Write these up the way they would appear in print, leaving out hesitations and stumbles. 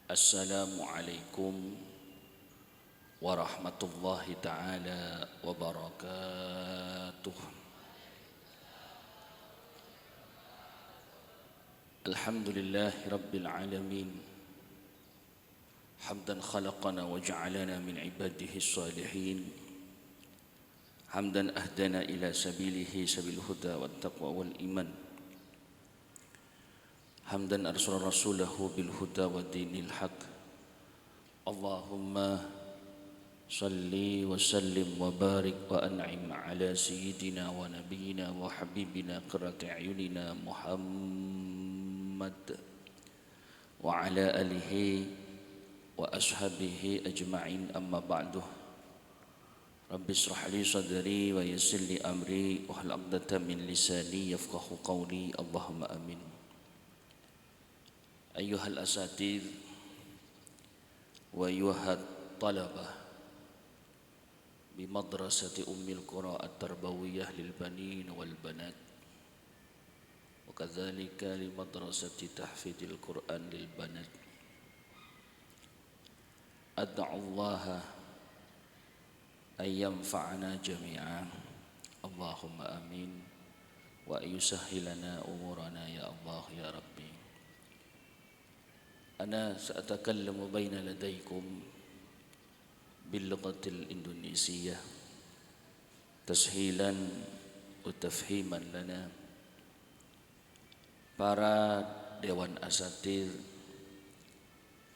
Assalamualaikum warahmatullahi ta'ala wabarakatuh. Alhamdulillahi rabbil alamin. Hamdan khalaqana wa ja'alana min ibadihi salihin. Hamdan ahdana ila sabilihi sabil huda wa taqwa wal iman. Hamdan arsala rasulahu bil huda wa dinil haq. Allahumma salli wa sallim wa barik wa an'im ala sayyidina wa nabiyyina wa habibina qurrati a'yunina Muhammad wa ala alihi wa ashabihi ajma'in, amma ba'du. Rabbi israh li sadri wa yassir li amri wahlul 'uqdatam min lisani yafqahu qawli. Allahumma amin. Ayyuhal asatidz wa ayyuhat talabah bi madrasati ummil qura at-tarbawiyah lil banin wal banat wa kadzalika li madrasati tahfidil Qur'an lil banat. Ad'u Allah ay yanfa'ana jami'an. Allahumma amin. Wa yusahhilana umurana ya Allah ya Rabbi. Ana sa'atakallamu baina ladaikum bil lughatil indonesiyah tashilan wa tafhiman lana. Para dewan asatidz,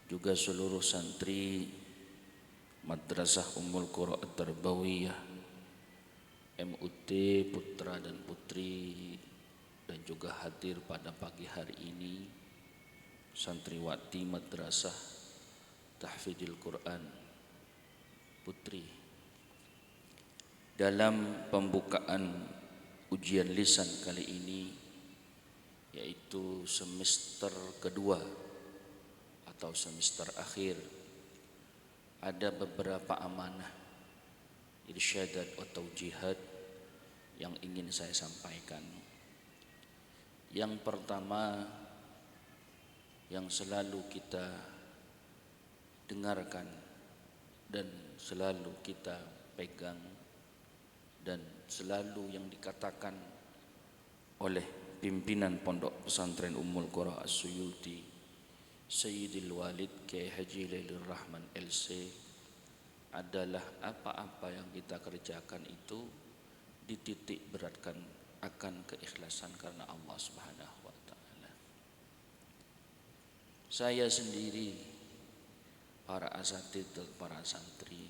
juga seluruh santri Madrasah Ummul Qura At-Tarbawiyah MUT putra dan putri, dan juga hadir pada pagi hari ini santriwati Madrasah Tahfidil Quran Putri. Dalam pembukaan ujian lisan kali ini, yaitu semester kedua atau semester akhir, ada beberapa amanah irsyadat atau jihad yang ingin saya sampaikan. Yang pertama, yang selalu kita dengarkan dan selalu kita pegang dan selalu yang dikatakan oleh pimpinan Pondok Pesantren Ummul Qura As-Suyuti Sayyidil Walid Kiai Haji Lailur Rahman LC adalah apa-apa yang kita kerjakan itu dititik beratkan akan keikhlasan karena Allah Subhanahu wa taala. Saya sendiri, para asatidz dan para santri,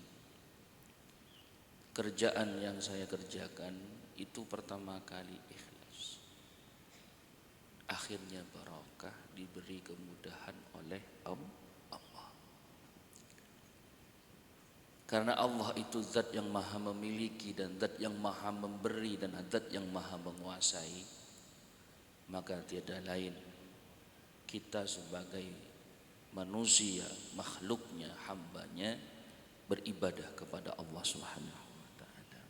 kerjaan yang saya kerjakan itu pertama kali ikhlas. Akhirnya barokah, diberi kemudahan oleh Allah. Karena Allah itu zat yang maha memiliki dan zat yang maha memberi dan zat yang maha menguasai, maka tiada lain kita sebagai manusia, makhluknya, hambanya, beribadah kepada Allah Subhanahu wa ta'ala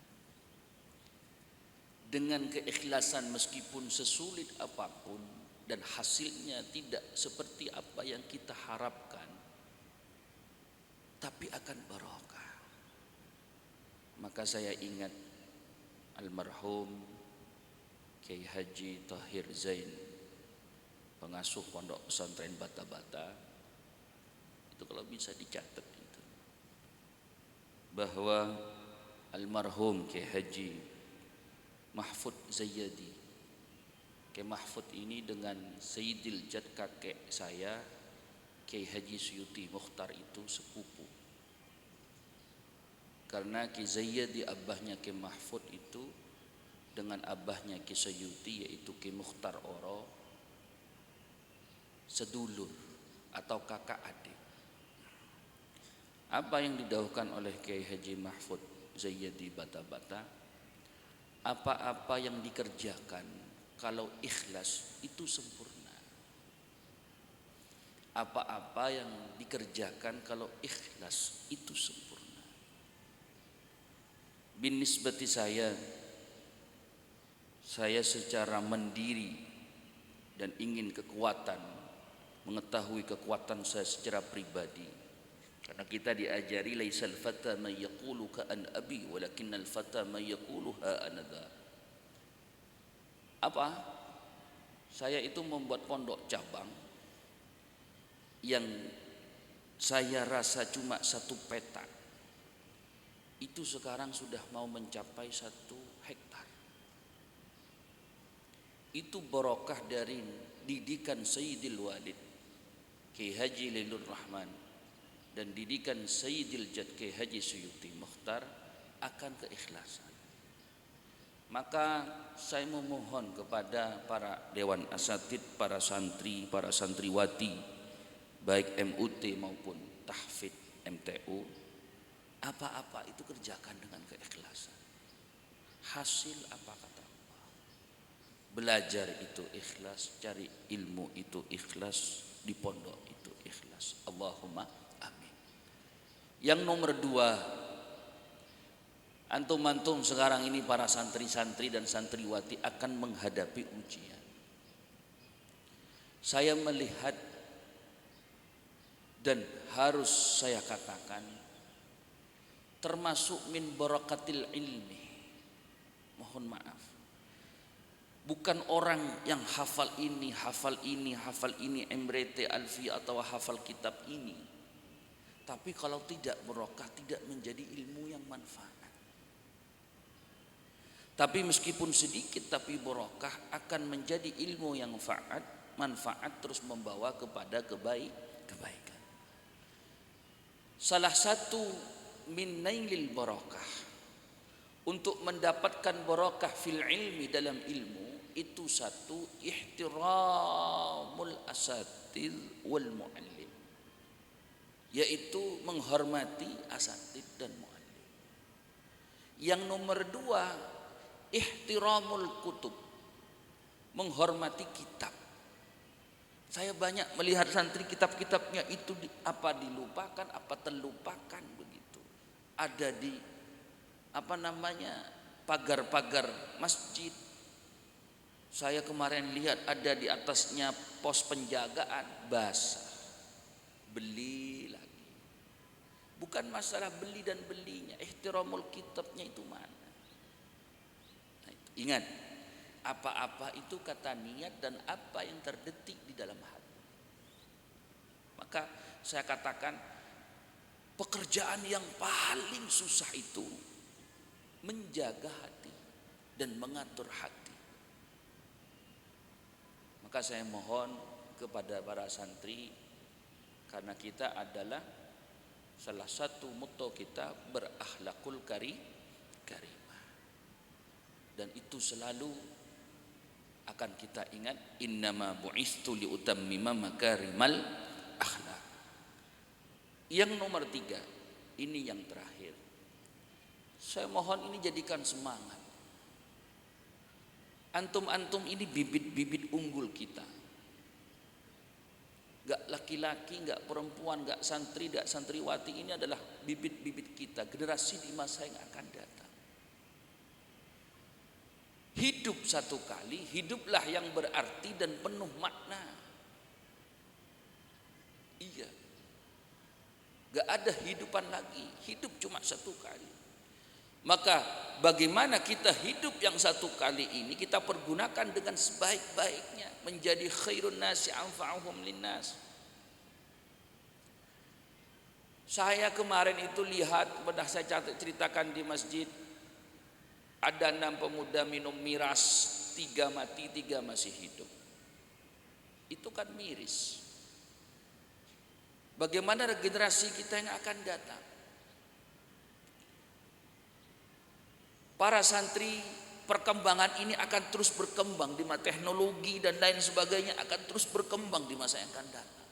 dengan keikhlasan, meskipun sesulit apapun dan hasilnya tidak seperti apa yang kita harapkan, tapi akan barokah. Maka saya ingat almarhum Kiai Haji Tahir Zain, pengasuh Pondok Pesantren Bata-Bata, itu kalau bisa dicatat itu, bahwa almarhum Kiai Haji Mahfud Zayyadi, Kiai Mahfud ini dengan Sayyidil Jad kakek saya Kiai Haji Suyuti Mukhtar itu sepupu. Karena Kiai Zayyadi abahnya Kiai Mahfud itu dengan abahnya Kiai Suyuti yaitu Kiai Mukhtar Oro sedulur atau kakak adik. Apa yang didahulukan oleh Kiai Haji Mahfud Zayyadi Bata-Bata, apa-apa yang dikerjakan kalau ikhlas itu sempurna. Apa-apa yang dikerjakan kalau ikhlas itu sempurna. Bin nisbati saya secara mandiri dan ingin kekuatan mengetahui kekuatan saya secara pribadi. Karena kita diajari laisal fata man yaqulu ka an abi walakinnal fata man yaqulu ha anadha. Apa? Saya itu membuat pondok cabang yang saya rasa cuma 1 petak. Itu sekarang sudah mau mencapai 1 hektar. Itu barokah dari didikan Sayyidil Walid Kiai Haji Lailur Rahman dan didikan Sayyidil Jad Kiai Haji Suyuti Mukhtar akan keikhlasan. Maka saya memohon kepada para dewan asatid, para santri, para santriwati, baik MUT maupun tahfidz MTU, apa-apa itu kerjakan dengan keikhlasan. Hasil apa kata Allah? Belajar itu ikhlas, cari ilmu itu ikhlas, di pondok itu ikhlas. Allahumma amin. Yang nomor 2, antum-antum sekarang ini para santri-santri dan santriwati akan menghadapi ujian. Saya melihat dan harus saya katakan termasuk min barakatil ilmi. Mohon maaf. Bukan orang yang hafal ini, hafal ini, hafal ini, emrete, alfi atau hafal kitab ini. Tapi kalau tidak barokah, tidak menjadi ilmu yang manfaat. Tapi meskipun sedikit tapi barokah akan menjadi ilmu yang manfaat terus membawa kepada kebaikan. Salah satu min nailil barokah, untuk mendapatkan barokah fil ilmi, dalam ilmu itu satu, ihtiramul asatid wal muallim, yaitu menghormati asatid dan muallim. Yang nomor 2, ihtiramul kutub, menghormati kitab. Saya banyak melihat santri kitab-kitabnya itu dilupakan, terlupakan begitu. Ada di pagar-pagar masjid. Saya kemarin lihat ada di atasnya pos penjagaan, basah. Beli lagi. Bukan masalah beli dan belinya, ihtiramul kitabnya itu mana? Ingat, apa-apa itu kata niat dan apa yang terdetik di dalam hati. Maka saya katakan pekerjaan yang paling susah itu menjaga hati dan mengatur hati. Maka saya mohon kepada para santri, karena kita adalah salah satu motto kita berakhlakul karimah. Dan itu selalu akan kita ingat, innama bu'istu liutammima makarimal akhlak. Yang nomor 3, ini yang terakhir. Saya mohon ini jadikan semangat. Antum-antum ini bibit-bibit unggul kita. Gak laki-laki, gak perempuan, gak santri, gak santriwati, ini adalah bibit-bibit kita, generasi di masa yang akan datang. Hidup satu kali, hiduplah yang berarti dan penuh makna. Iya. Gak ada hidupan lagi, hidup cuma satu kali. Maka bagaimana kita hidup yang satu kali ini kita pergunakan dengan sebaik-baiknya, menjadi khairun nasi anfa'uhum linnas. Saya kemarin itu lihat, pernah saya ceritakan di masjid, ada 6 pemuda minum miras, 3 mati, 3 masih hidup. Itu kan miris. Bagaimana regenerasi kita yang akan datang? Para santri, perkembangan ini akan terus berkembang di masa teknologi dan lain sebagainya, akan terus berkembang di masa yang akan datang.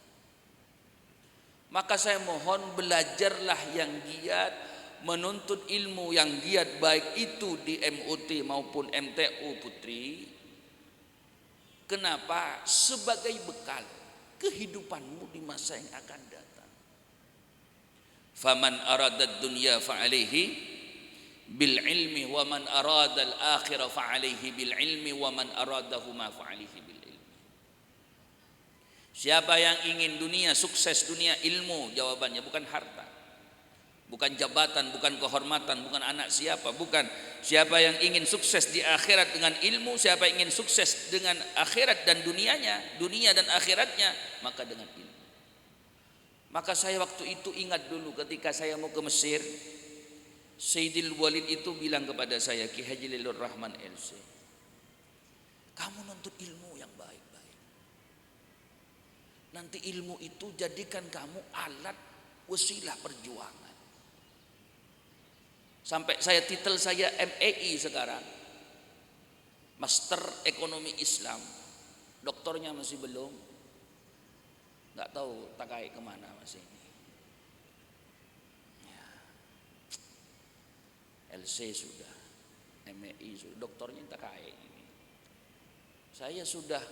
Maka saya mohon belajarlah yang giat, menuntut ilmu yang giat, baik itu di MUT maupun MTU Putri. Kenapa? Sebagai bekal kehidupanmu di masa yang akan datang. Faman aradad dunya fa'alaihi bil ilmi wa man aradal akhirah fa'alaihi bil ilmi wa man aradahuma fa'alaihi bil ilmi. Siapa yang ingin dunia sukses, dunia ilmu, jawabannya bukan harta, bukan jabatan, bukan kehormatan, bukan anak siapa, bukan. Siapa yang ingin sukses di akhirat dengan ilmu, siapa yang ingin sukses dengan akhirat dan dunianya, dunia dan akhiratnya, maka dengan ilmu. Maka saya waktu itu ingat dulu ketika saya mau ke Mesir, Sayyidil Walid itu bilang kepada saya, Ki Haji Lilur Rahman LC, kamu nuntut ilmu yang baik-baik. Nanti ilmu itu jadikan kamu alat wasilah perjuangan. Sampai saya titel saya MEI sekarang, Master Ekonomi Islam. Doktornya masih belum, nggak tahu takai kemana masih ini. Ya. LC sudah, MEI sudah, doktornya takai ini. Saya sudah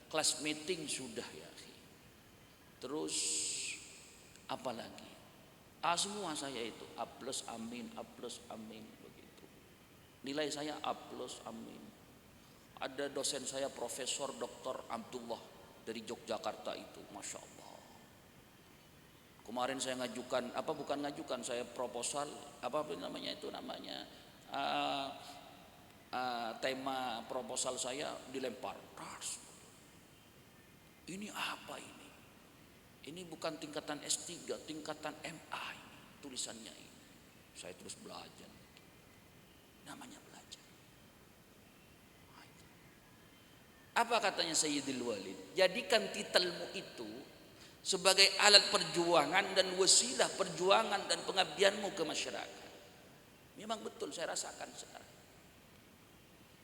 kelas meeting sudah ya. Terus apa lagi? Semua saya itu A plus amin, A plus amin begitu. Nilai saya A plus amin. Ada dosen saya Profesor Dr. Abdullah dari Yogyakarta itu, Masya Allah. Kemarin saya ngajukan, bukan ngajukan, saya proposal, namanya itu namanya tema proposal saya dilempar. Ini apa ini? Ini bukan tingkatan S3, tingkatan MA ini, tulisannya ini. Saya terus belajar. Namanya belajar. Apa katanya Sayyidil Walid? Jadikan titelmu itu sebagai alat perjuangan dan wasilah perjuangan dan pengabdianmu ke masyarakat. Memang betul saya rasakan sekarang.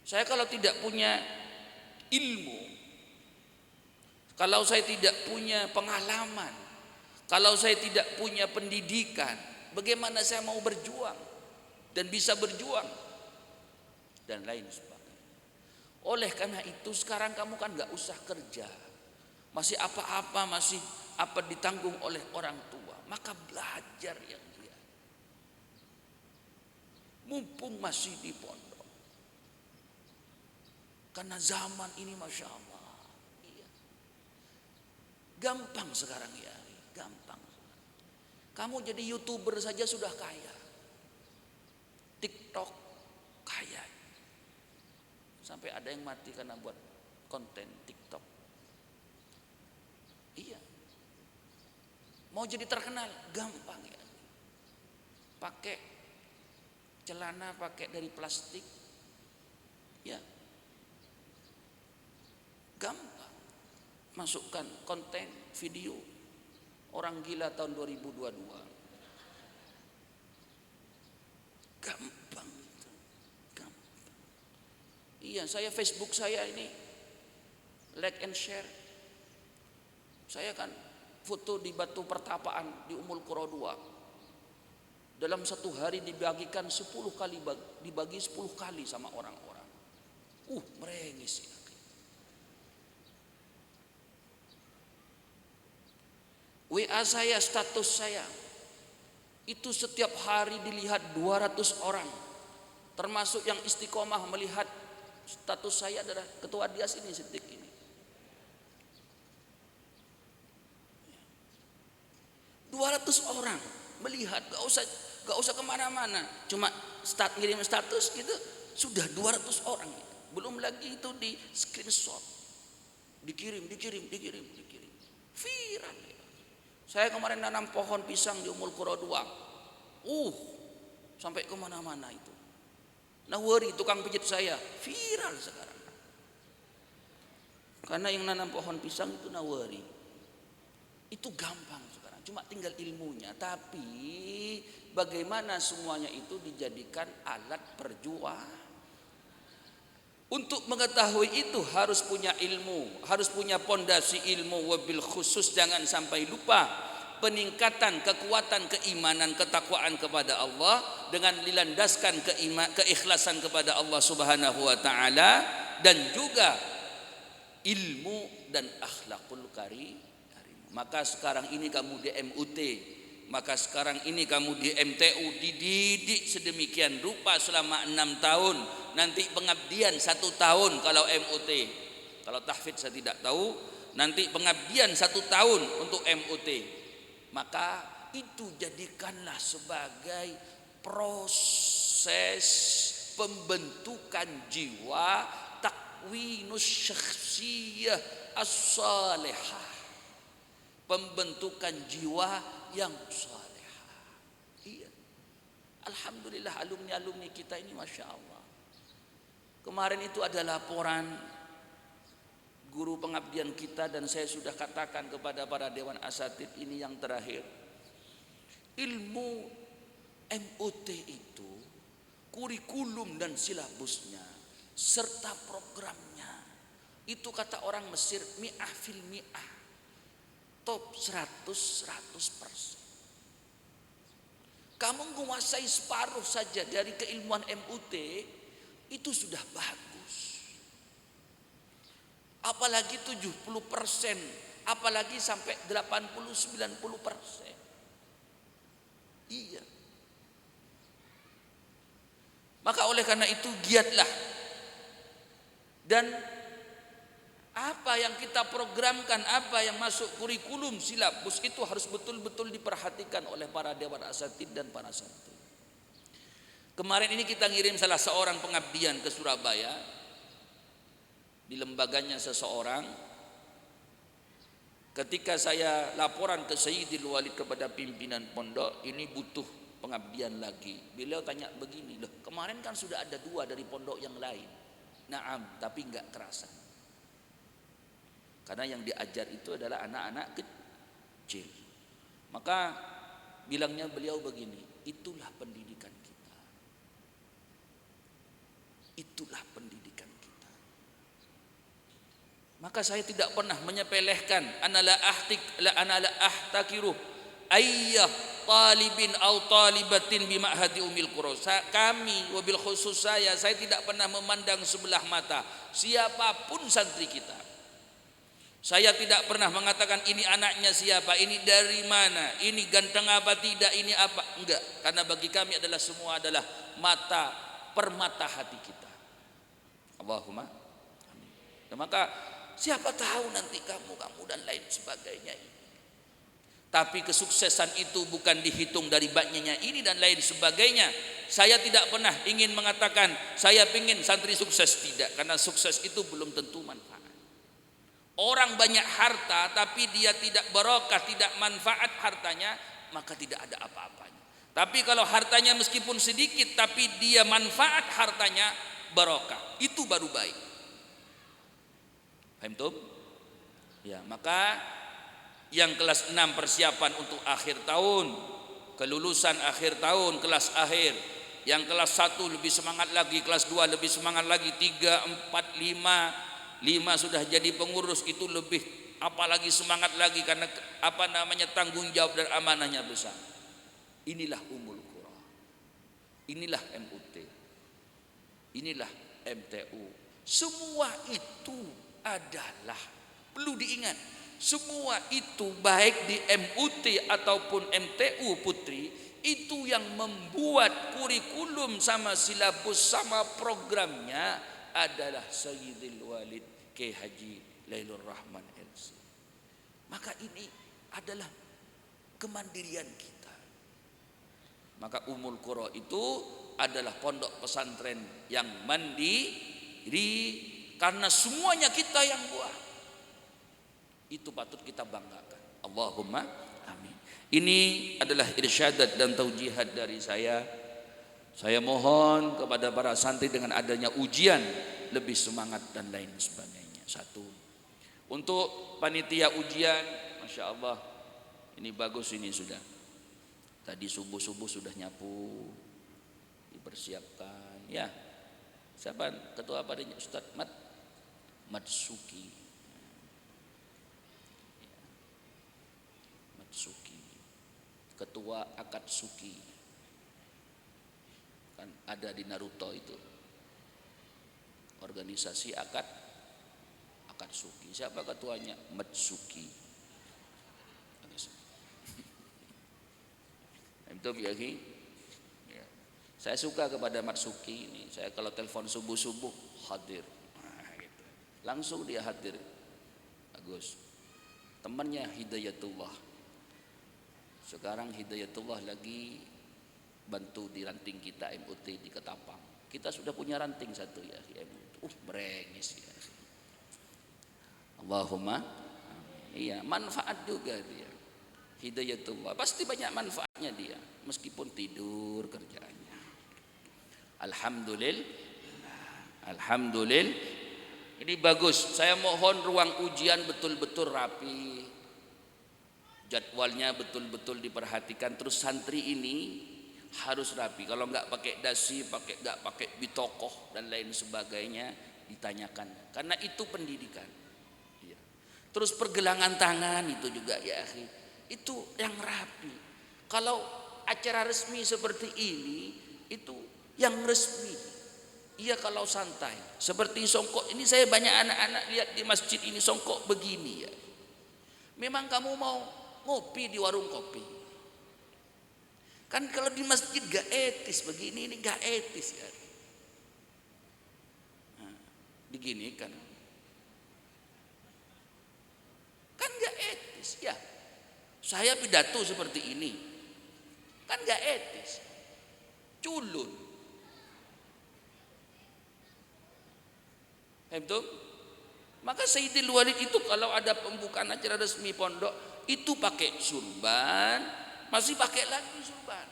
Saya kalau tidak punya ilmu, kalau saya tidak punya pengalaman, kalau saya tidak punya pendidikan, bagaimana saya mau berjuang dan bisa berjuang dan lain sebagainya. Oleh karena itu sekarang kamu kan gak usah kerja, masih apa-apa, masih apa ditanggung oleh orang tua, maka belajar yang dia. Mumpung masih di pondok, karena zaman ini Masya Allah. Gampang sekarang ya, gampang. Kamu jadi YouTuber saja sudah kaya. TikTok kaya. Sampai ada yang mati karena buat konten TikTok. Iya. Mau jadi terkenal gampang ya. Pakai celana pakai dari plastik. Ya. Gampang. Masukkan konten video orang gila tahun 2022. Gampang itu. Gampang. Iya, saya Facebook saya ini like and share. Saya kan foto di Batu Pertapaan di Ummul Qura 2. Dalam satu hari dibagikan 10 kali, dibagi 10 kali sama orang-orang. Merengis ya. WA saya, status saya itu setiap hari dilihat 200 orang, termasuk yang istiqomah melihat status saya adalah ketua Dias ini, Siddiq ini. 200 orang melihat, gak usah kemana-mana, cuma ngirim status gitu sudah 200 orang. Belum lagi itu di screenshot, dikirim, viral. Saya kemarin nanam pohon pisang di Ummul Qura 2. Sampai kemana-mana itu. Nawari tukang pijit saya viral sekarang. Karena yang nanam pohon pisang itu Nawari. Itu gampang sekarang, cuma tinggal ilmunya. Tapi bagaimana semuanya itu dijadikan alat perjuangan. Untuk mengetahui itu harus punya ilmu, harus punya pondasi ilmu. Wabil khusus jangan sampai lupa peningkatan kekuatan keimanan, ketakwaan kepada Allah dengan dilandaskan keikhlasan kepada Allah Subhanahu wa taala, dan juga ilmu dan akhlakul karim. Maka sekarang ini kamu di MUT, maka sekarang ini kamu di MTU dididik sedemikian rupa selama 6 tahun. Nanti pengabdian 1 tahun kalau MUT. Kalau tahfidz saya tidak tahu. nanti pengabdian 1 tahun untuk MUT, maka itu jadikanlah sebagai proses pembentukan jiwa, takwinus syakhsiyah as-salihah, pembentukan jiwa yang salihah. Iya, alhamdulillah alumni kita ini masya Allah. Kemarin itu ada laporan guru pengabdian kita, dan saya sudah katakan kepada para dewan asatid ini yang terakhir, ilmu MUT itu kurikulum dan silabusnya serta programnya itu kata orang Mesir mi'ah fil mi'ah, top 100%. Kamu menguasai separuh saja dari keilmuan MUT itu sudah bagus, apalagi 70%, apalagi sampai 80-90%. Iya. Maka oleh karena itu giatlah, dan apa yang kita programkan, apa yang masuk kurikulum silabus itu harus betul-betul diperhatikan oleh para dewan asatid dan para santri. Kemarin ini kita ngirim salah seorang pengabdian ke Surabaya, di lembaganya seseorang. Ketika saya laporan ke Sayyidil Walid kepada pimpinan pondok, ini butuh pengabdian lagi. Beliau tanya begini, loh kemarin kan sudah ada 2 dari pondok yang lain. Naam, tapi enggak terasa. Karena yang diajar itu adalah anak-anak kecil. Maka bilangnya beliau begini, itulah pendidikan kita. Itulah pendidikan kita. Maka saya tidak pernah menyepelehkan anala ahtakiru ayyah talibin au talibatin bi ma'hadi umil qura. Kami wabil khusus saya tidak pernah memandang sebelah mata siapapun santri kita. Saya tidak pernah mengatakan ini anaknya siapa, ini dari mana, ini ganteng apa tidak, ini apa, enggak. Karena bagi kami adalah semua adalah mata, permata hati kita. Allahumma amin. Nah, maka siapa tahu nanti kamu dan lain sebagainya. Tapi kesuksesan itu bukan dihitung dari banyaknya ini dan lain sebagainya. Saya tidak pernah ingin mengatakan saya ingin santri sukses, tidak. Karena sukses itu belum tentu manfaat. Orang banyak harta tapi dia tidak barokah, tidak manfaat hartanya, maka tidak ada apa-apanya. Tapi kalau hartanya meskipun sedikit tapi dia manfaat hartanya, barokah, itu baru baik. Paham tuh? Ya, maka yang kelas 6 persiapan untuk akhir tahun, kelulusan akhir tahun, kelas akhir. Yang kelas 1 lebih semangat lagi, kelas 2 lebih semangat lagi, 3, 4, 5 sudah jadi pengurus, itu lebih apalagi semangat lagi karena tanggung jawab dan amanahnya besar. Inilah Ummul Qura, inilah MUT, inilah MTU. Semua itu adalah, perlu diingat, semua itu baik di MUT ataupun MTU Putri, itu yang membuat kurikulum sama silabus sama programnya adalah Sayyidil Walid Kiai Haji Lailur Rahman LC. Maka ini adalah kemandirian kita. Maka Ummul Qura itu adalah pondok pesantren yang mandiri karena semuanya kita yang buat. Itu patut kita banggakan. Allahumma amin. Ini adalah irsyadat dan taujihat dari saya. Saya mohon kepada para santri dengan adanya ujian lebih semangat dan lain sebagainya. 1. Untuk panitia ujian, masya Allah, ini bagus, ini sudah. Tadi subuh sudah nyapu, dipersiapkan. Ya, siapa ketua padanya? Ustadz Matsuki. Matsuki, ketua Akatsuki. Kan ada di Naruto itu organisasi Akatsuki. Siapa ketuanya? Matsuki. Itu ya. Saya suka kepada Matsuki ini. Saya kalau telepon subuh hadir, nah, gitu. Langsung dia hadir. bagus. Temannya Hidayatullah. Sekarang Hidayatullah lagi bantu di ranting kita MUT di Ketapang. Kita sudah punya ranting satu ya MUT. Brengis ya. Allahumma amin. Iya, manfaat juga dia. Hidayatullah pasti banyak manfaatnya dia, meskipun tidur kerjaannya. Alhamdulillah. Ini bagus. Saya mohon ruang ujian betul-betul rapi. Jadwalnya betul-betul diperhatikan. Terus santri ini harus rapi. Kalau nggak pakai dasi, nggak pakai bitokoh dan lain sebagainya, ditanyakan. Karena itu pendidikan. Ya. Terus pergelangan tangan itu juga ya, itu yang rapi. Kalau acara resmi seperti ini, itu yang resmi. Iya, kalau santai seperti songkok ini, saya banyak anak-anak lihat di masjid ini songkok begini ya. Memang kamu mau ngopi di warung kopi? Kan kalau di masjid gak etis begini, ini gak etis ya. Nah, begini kan gak etis ya. Saya pidato seperti ini kan gak etis, culun. Betul? Maka Sayyidil Walid itu kalau ada pembukaan acara resmi pondok itu pakai surban, masih pakai lagi surban.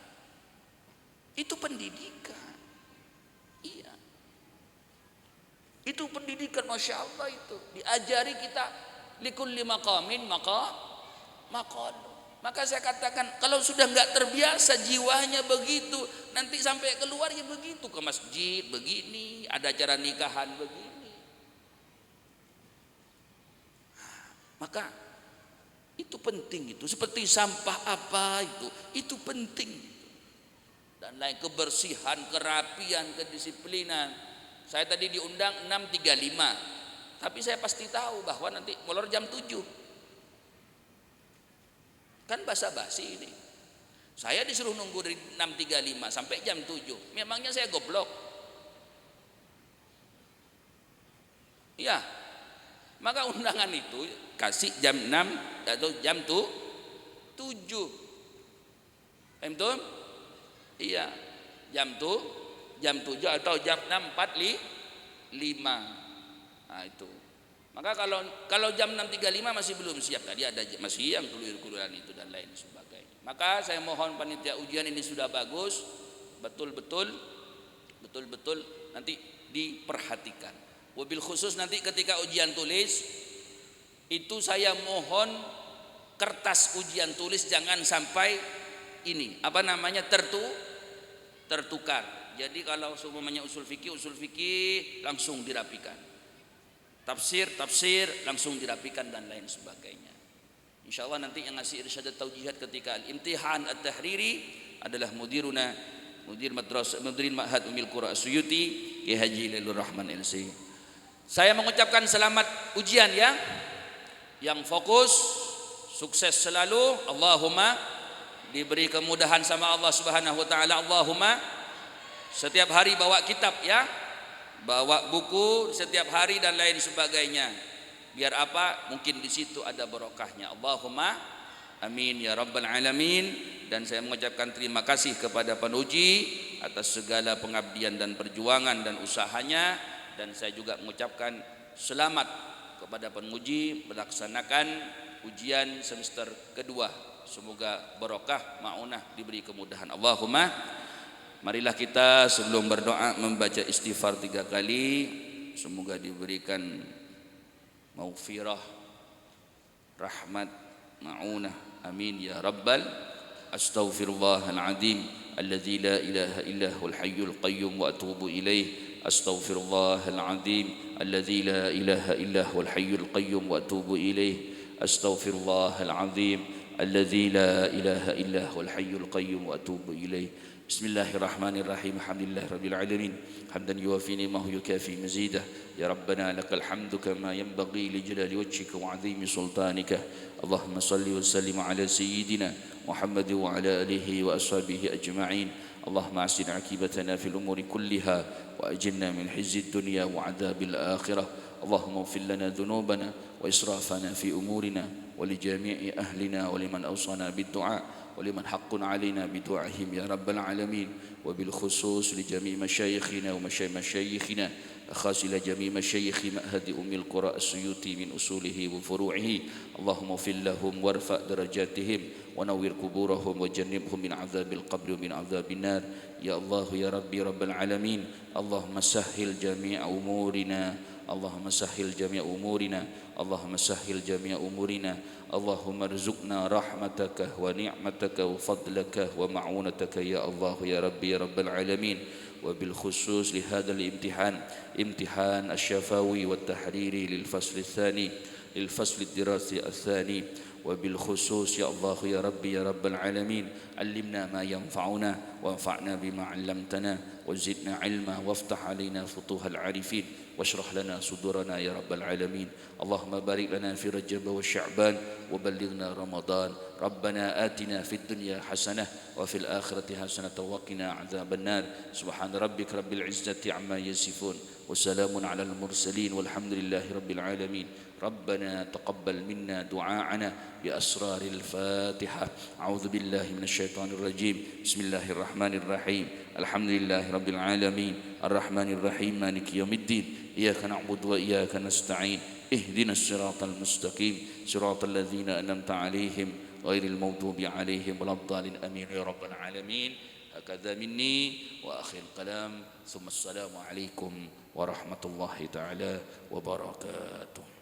Itu pendidikan. Iya. Itu pendidikan, Masya Allah itu. Diajari kita likulli maqamin maqal. Maka saya katakan kalau sudah nggak terbiasa jiwanya begitu, nanti sampai keluar ya begitu, ke masjid begini, ada acara nikahan begini. Maka itu penting, itu seperti sampah apa itu penting, dan lain kebersihan, kerapian, kedisiplinan. Saya tadi diundang 6.35, tapi saya pasti tahu bahwa nanti molor jam 7. Kan basa-basi ini. Saya disuruh nunggu dari 6.35 sampai jam 7. Memangnya saya goblok? Ya. Maka undangan itu kasih jam 6 atau jam 7. Betul? Iya. Jam 7 atau jam 6.45. Nah itu. Maka kalau jam 6.35 masih belum siap, tadi ada masih yang keluar-keluaran itu dan lain sebagainya. Maka saya mohon panitia ujian ini sudah bagus, betul-betul nanti diperhatikan. Wabil khusus nanti ketika ujian tulis itu saya mohon kertas ujian tulis jangan sampai ini tertukar. Jadi kalau semuanya usul fikih langsung dirapikan. Tafsir langsung dirapikan dan lain sebagainya. Insyaallah nanti yang ngasih irsyadat taujihat ketika al-imtihan at-tahriri adalah mudir Ma'had Ummul Qura As-Suyuti Ki Haji Lailur Rahman LC. Saya mengucapkan selamat ujian ya, yang fokus, sukses selalu. Allahumma diberi kemudahan sama Allah Subhanahu wa taala. Allahumma setiap hari bawa kitab ya, bawa buku setiap hari dan lain sebagainya. Biar apa? Mungkin di situ ada barokahnya. Allahumma amin ya rabbal alamin. Dan saya mengucapkan terima kasih kepada penuji atas segala pengabdian dan perjuangan dan usahanya. Dan saya juga mengucapkan selamat kepada penguji melaksanakan ujian semester kedua. Semoga barokah, maunah, diberi kemudahan. Allahumma. Marilah kita sebelum berdoa membaca istighfar 3 kali. Semoga diberikan maghfirah, rahmat, maunah. Amin ya rabbal. Astaghfirullahaladzim alladzi la ilaha illa huwal hayyul qayyum wa atubu ilaih. Astaghfirullahaladzim alladzi la ilaha illa huwal hayyul qayyum wa atubu ilaih. Astaghfirullahaladzim alladzi la ilaha illa huwal hayyul qayyum wa atubu ilaih. Bismillahirrahmanirrahim. Alhamdulillahi rabbil alamin. Hamdan yuwafi ni'mahu yukafi mazidah. Ya Rabbana lakal hamdu kama yanbaghi li jalali wajhika wa 'azimi sultanika. Allahumma salli wa sallim ala sayyidina Muhammad wa ala alihi wa ashabihi ajma'in. Allahumma asin 'aqibatana fil umuri kulliha wa ajirna min khizyi dunya wa 'adzabil akhirah. اللهم اغفر لنا ذنوبنا وإسرافنا في أمورنا ولجميع أهلنا ولمن أوصانا بالدعاء ولمن حق علينا بدعائهم يا رب العالمين، وبالخصوص لجميع مشايخنا ومشايخنا، خاص إلى جميع مشايخ معهد أم القرى السيوطي من أصوله وفروعه. اللهم اغفر لهم وارفع درجاتهم ونور قبورهم وجنبهم من عذاب القبر ومن عذاب النار يا الله يا ربي رب العالمين. اللهم سهل جميع أمورنا، اللهم سهل جميع أمورنا، اللهم سهل جميع أمورنا. اللهم ارزقنا رحمتك ونعمتك وفضلك ومعونتك يا الله يا ربي يا رب العالمين. وبالخصوص لهذا الامتحان، امتحان الشفوي والتحريري للفصل الثاني، للفصل الدراسي الثاني، وبالخصوص يا الله يا ربي يا رب العالمين علمنا ما ينفعنا وانفعنا بما علمتنا وزدنا علما وافتح علينا فتوح العارفين واشرح لنا صدورنا يا رب العالمين. اللهم بارك لنا في رجب وشعبان وبلغنا رمضان. ربنا آتنا في الدنيا حسنة وفي الآخرة حسنة وقنا عذاب النار. سبحان ربك رب العزة عما يصفون وسلام على المرسلين والحمد لله رب العالمين. ربنا تقبل منا دعاءنا بأسرار الفاتحة. أعوذ بالله من الشيطان الرجيم. بسم الله الرحمن الرحيم. الحمد لله رب العالمين الرحمن الرحيم مالك يوم الدين. إياك نعبد وإياك نستعين. اهدنا الصراط المستقيم صراط الذين أنعمت عليهم غير المغضوب عليهم ولا الضالين آمين يا رب العالمين. هكذا مني وآخر الكلام ثم السلام عليكم ورحمة الله تعالى وبركاته.